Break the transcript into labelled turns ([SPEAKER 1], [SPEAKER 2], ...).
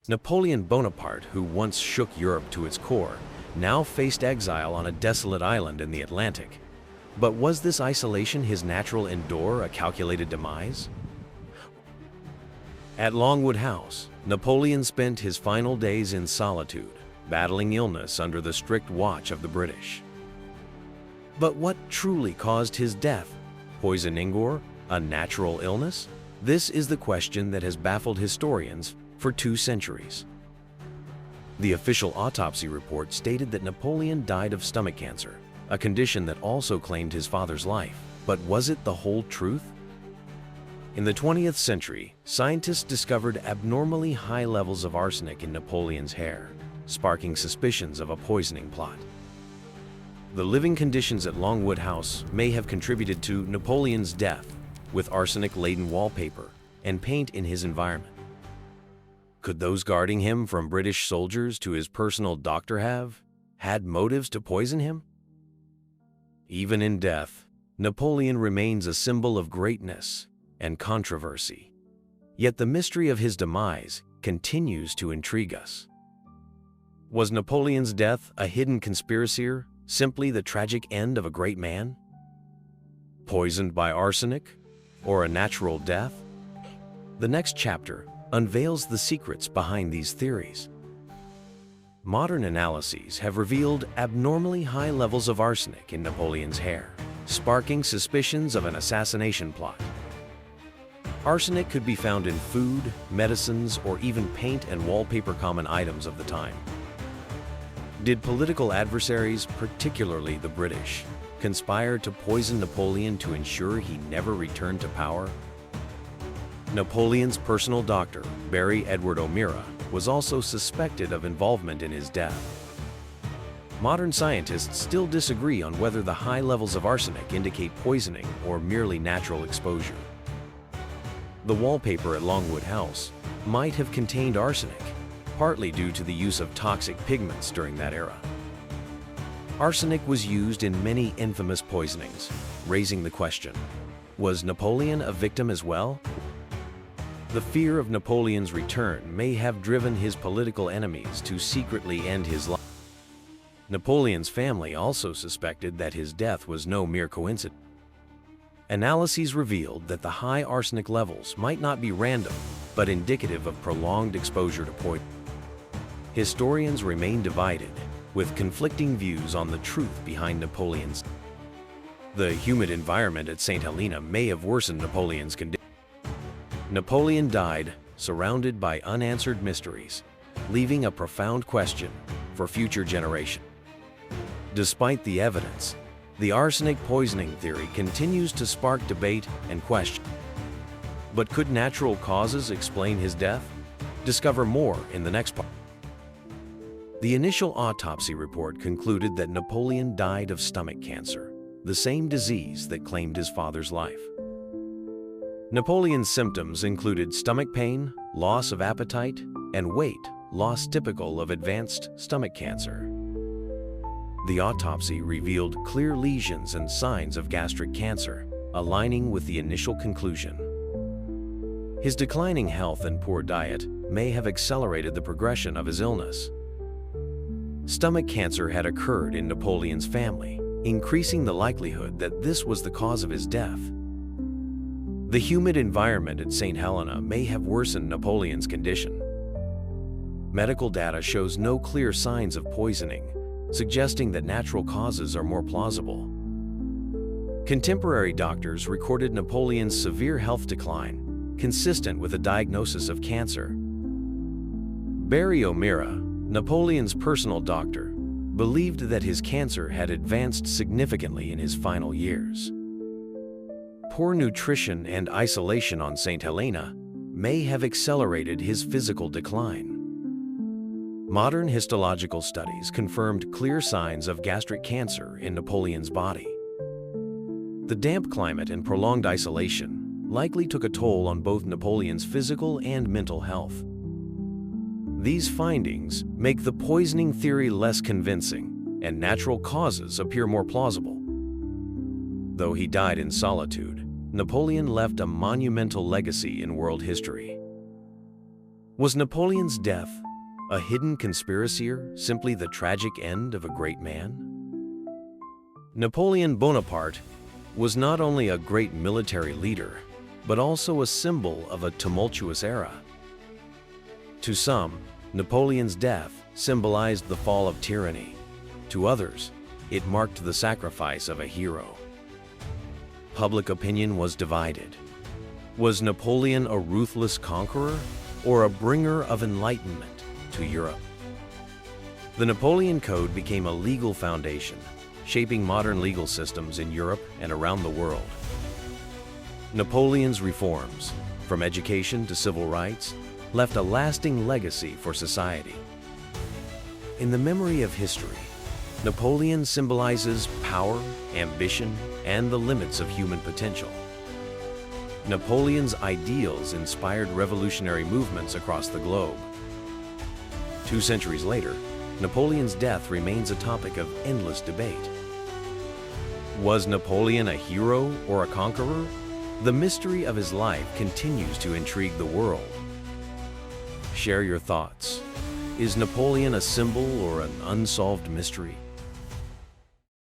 [SPEAKER 1] Napoleon Bonaparte, who once shook Europe to its core, now faced exile on a desolate island in the Atlantic. But was this isolation his natural endure, a calculated demise? At Longwood House, Napoleon spent his final days in solitude, battling illness under the strict watch of the British. But what truly caused his death? Poisoning or a natural illness? This is the question that has baffled historians for 2 centuries. The official autopsy report stated that Napoleon died of stomach cancer, a condition that also claimed his father's life. But was it the whole truth? In the 20th century, scientists discovered abnormally high levels of arsenic in Napoleon's hair, sparking suspicions of a poisoning plot. The living conditions at Longwood House may have contributed to Napoleon's death, with arsenic-laden wallpaper and paint in his environment. Could those guarding him from British soldiers to his personal doctor have had motives to poison him? Even in death, Napoleon remains a symbol of greatness and controversy. Yet the mystery of his demise continues to intrigue us. Was Napoleon's death a hidden conspiracy, or simply the tragic end of a great man? Poisoned by arsenic, or a natural death? The next chapter unveils the secrets behind these theories. Modern analyses have revealed abnormally high levels of arsenic in Napoleon's hair, sparking suspicions of an assassination plot. Arsenic could be found in food, medicines, or even paint and wallpaper, common items of the time. Did political adversaries, particularly the British, conspire to poison Napoleon to ensure he never returned to power? Napoleon's personal doctor, Barry Edward O'Meara, was also suspected of involvement in his death. Modern scientists still disagree on whether the high levels of arsenic indicate poisoning or merely natural exposure. The wallpaper at Longwood House might have contained arsenic, partly due to the use of toxic pigments during that era. Arsenic was used in many infamous poisonings, raising the question, was Napoleon a victim as well? The fear of Napoleon's return may have driven his political enemies to secretly end his life. Napoleon's family also suspected that his death was no mere coincidence. Analyses revealed that the high arsenic levels might not be random, but indicative of prolonged exposure to poison. Historians remain divided, with conflicting views on the truth behind Napoleon's death. The humid environment at Saint Helena may have worsened Napoleon's condition. Napoleon died surrounded by unanswered mysteries, leaving a profound question for future generations. Despite the evidence, the arsenic poisoning theory continues to spark debate and question. But could natural causes explain his death? Discover more in the next part. The initial autopsy report concluded that Napoleon died of stomach cancer, the same disease that claimed his father's life. Napoleon's symptoms included stomach pain, loss of appetite, and weight loss typical of advanced stomach cancer. The autopsy revealed clear lesions and signs of gastric cancer, aligning with the initial conclusion. His declining health and poor diet may have accelerated the progression of his illness. Stomach cancer had occurred in Napoleon's family, increasing the likelihood that this was the cause of his death. The humid environment at Saint Helena may have worsened Napoleon's condition. Medical data shows no clear signs of poisoning, suggesting that natural causes are more plausible. Contemporary doctors recorded Napoleon's severe health decline, consistent with a diagnosis of cancer. Barry O'Meara, Napoleon's personal doctor, believed that his cancer had advanced significantly in his final years. Poor nutrition and isolation on Saint Helena may have accelerated his physical decline. Modern histological studies confirmed clear signs of gastric cancer in Napoleon's body. The damp climate and prolonged isolation likely took a toll on both Napoleon's physical and mental health. These findings make the poisoning theory less convincing and natural causes appear more plausible. Though he died in solitude, Napoleon left a monumental legacy in world history. Was Napoleon's death a hidden conspiracy, or simply the tragic end of a great man? Napoleon Bonaparte was not only a great military leader, but also a symbol of a tumultuous era. To some, Napoleon's death symbolized the fall of tyranny. To others, it marked the sacrifice of a hero. Public opinion was divided. Was Napoleon a ruthless conqueror or a bringer of enlightenment to Europe? The Napoleon Code became a legal foundation, shaping modern legal systems in Europe and around the world. Napoleon's reforms, from education to civil rights, left a lasting legacy for society. In the memory of history, Napoleon symbolizes power, ambition, and the limits of human potential. Napoleon's ideals inspired revolutionary movements across the globe. 2 centuries later, Napoleon's death remains a topic of endless debate. Was Napoleon a hero or a conqueror? The mystery of his life continues to intrigue the world. Share your thoughts. Is Napoleon a symbol or an unsolved mystery?